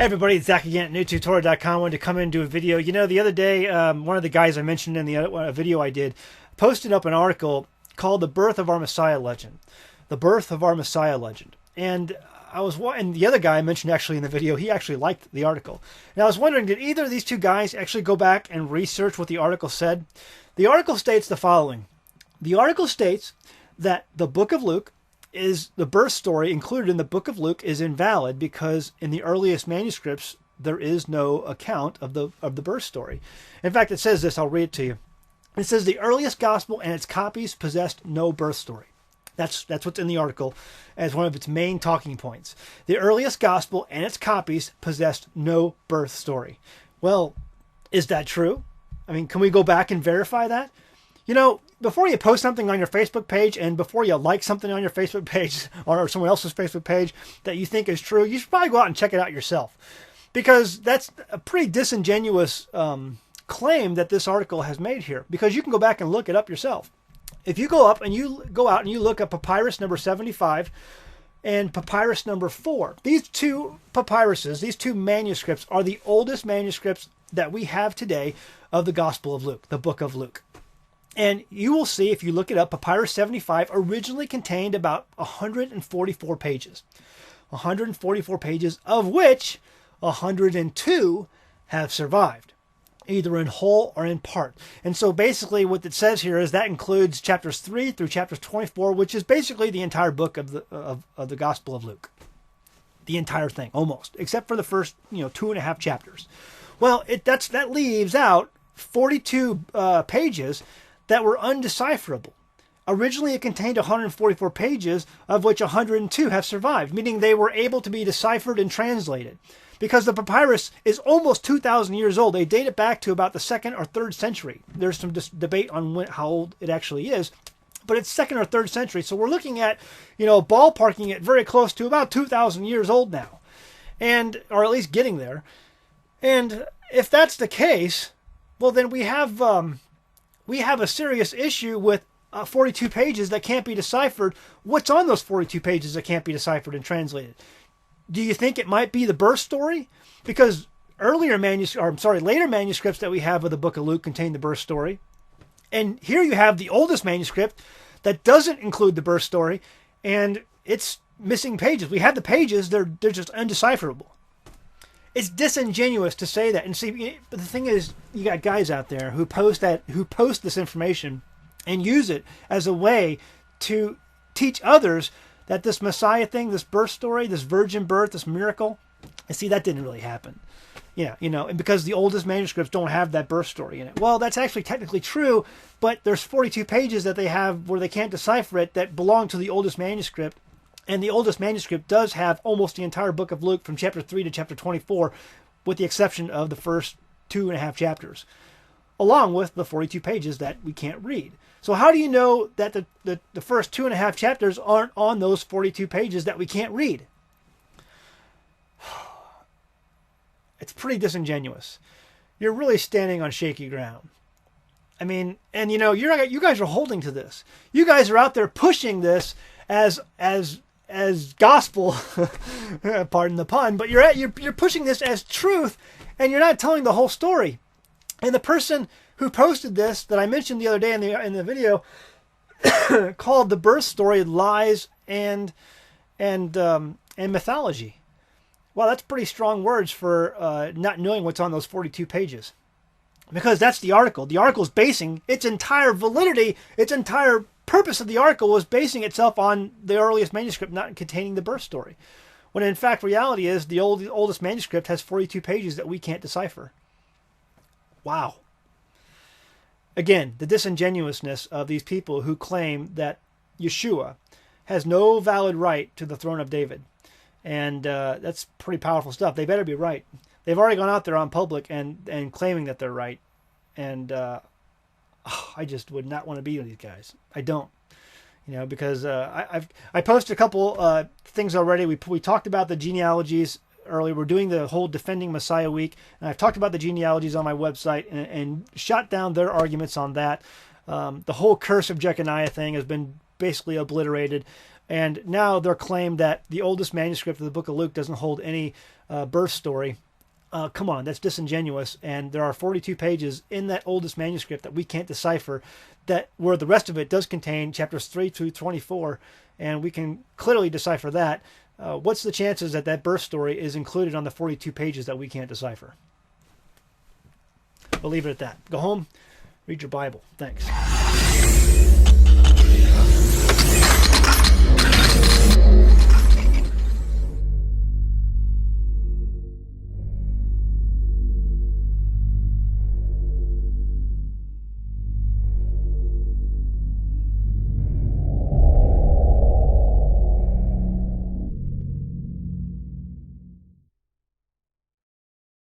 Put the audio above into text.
Hey everybody, it's Zach again at newtutorial.com. I wanted to come in and do a video. You know, the other day, one of the guys I mentioned in the video I did posted up an article called The Birth of Our Messiah Legend. The Birth of Our Messiah Legend. And the other guy I mentioned actually in the video, he actually liked the article. And I was wondering, did either of these two guys actually go back and research what the article said? The article states the following. The article states that the book of Luke is the birth story included in the book of Luke is invalid because in the earliest manuscripts there is no account of the birth story. In fact, it says this. I'll read it to you. It says the earliest gospel and its copies possessed no birth story. That's what's in the article as one of its main talking points. The earliest gospel and its copies possessed no birth story. Well, is that true? I mean, can we go back and verify that? You know, before you post something on your Facebook page and before you like something on your Facebook page or someone else's Facebook page that you think is true, you should probably go out and check it out yourself. Because that's a pretty disingenuous claim that this article has made here. Because you can go back and look it up yourself. If you go out and you look at papyrus number 75 and papyrus number 4, these two papyruses, these two manuscripts are the oldest manuscripts that we have today of the Gospel of Luke, the book of Luke. And you will see, if you look it up, Papyrus 75 originally contained about 144 pages. 144 pages, of which 102 have survived, either in whole or in part. And so basically what it says here is that includes chapters 3 through chapters 24, which is basically the entire book of the Gospel of Luke. The entire thing, almost, except for the first 2.5 chapters. Well, that leaves out 42 pages that were undecipherable. Originally, it contained 144 pages, of which 102 have survived, meaning they were able to be deciphered and translated. Because the papyrus is almost 2,000 years old. They date it back to about the 2nd or 3rd century. There's some debate on how old it actually is, but it's 2nd or 3rd century. So we're looking at, ballparking it very close to about 2,000 years old now, or at least getting there. And if that's the case, well, then we have a serious issue with 42 pages that can't be deciphered. What's on those 42 pages that can't be deciphered and translated? Do you think it might be the birth story? Because later manuscripts that we have of the book of Luke contain the birth story. And here you have the oldest manuscript that doesn't include the birth story, and it's missing pages. We have the pages, they're just undecipherable. It's disingenuous to say that. And see, but the thing is, you got guys out there who post this information and use it as a way to teach others that this Messiah thing, this birth story, this virgin birth, this miracle, and see, that didn't really happen. Yeah, and because the oldest manuscripts don't have that birth story in it. Well, that's actually technically true, but there's 42 pages that they have where they can't decipher it that belong to the oldest manuscript. And the oldest manuscript does have almost the entire book of Luke from chapter 3 to chapter 24, with the exception of the first 2.5 chapters, along with the 42 pages that we can't read. So how do you know that the first 2.5 chapters aren't on those 42 pages that we can't read? It's pretty disingenuous. You're really standing on shaky ground. I mean, and you guys are holding to this. You guys are out there pushing this as gospel, pardon the pun, but you're pushing this as truth, and you're not telling the whole story. And the person who posted this that I mentioned the other day in the video called the birth story lies and mythology. Well, that's pretty strong words for not knowing what's on those 42 pages, because that's the article. The article is basing its entire validity, its entire purpose of the article was basing itself on the earliest manuscript not containing the birth story, when in fact reality is the oldest manuscript has 42 pages that we can't decipher. Wow. Again, the disingenuousness of these people who claim that Yeshua has no valid right to the throne of David. And that's pretty powerful stuff. They better be right. They've already gone out there on public and claiming that they're right. And I just would not want to be with these guys. I don't, because I posted a couple things already. We talked about the genealogies earlier. We're doing the whole Defending Messiah week, and I've talked about the genealogies on my website and shot down their arguments on that. The whole curse of Jeconiah thing has been basically obliterated. And now they're claimed that the oldest manuscript of the book of Luke doesn't hold any birth story. Come on, that's disingenuous. And there are 42 pages in that oldest manuscript that we can't decipher, that where the rest of it does contain chapters 3 through 24, and we can clearly decipher that. What's the chances that that birth story is included on the 42 pages that we can't decipher? We'll leave it at that. Go home, read your Bible. Thanks.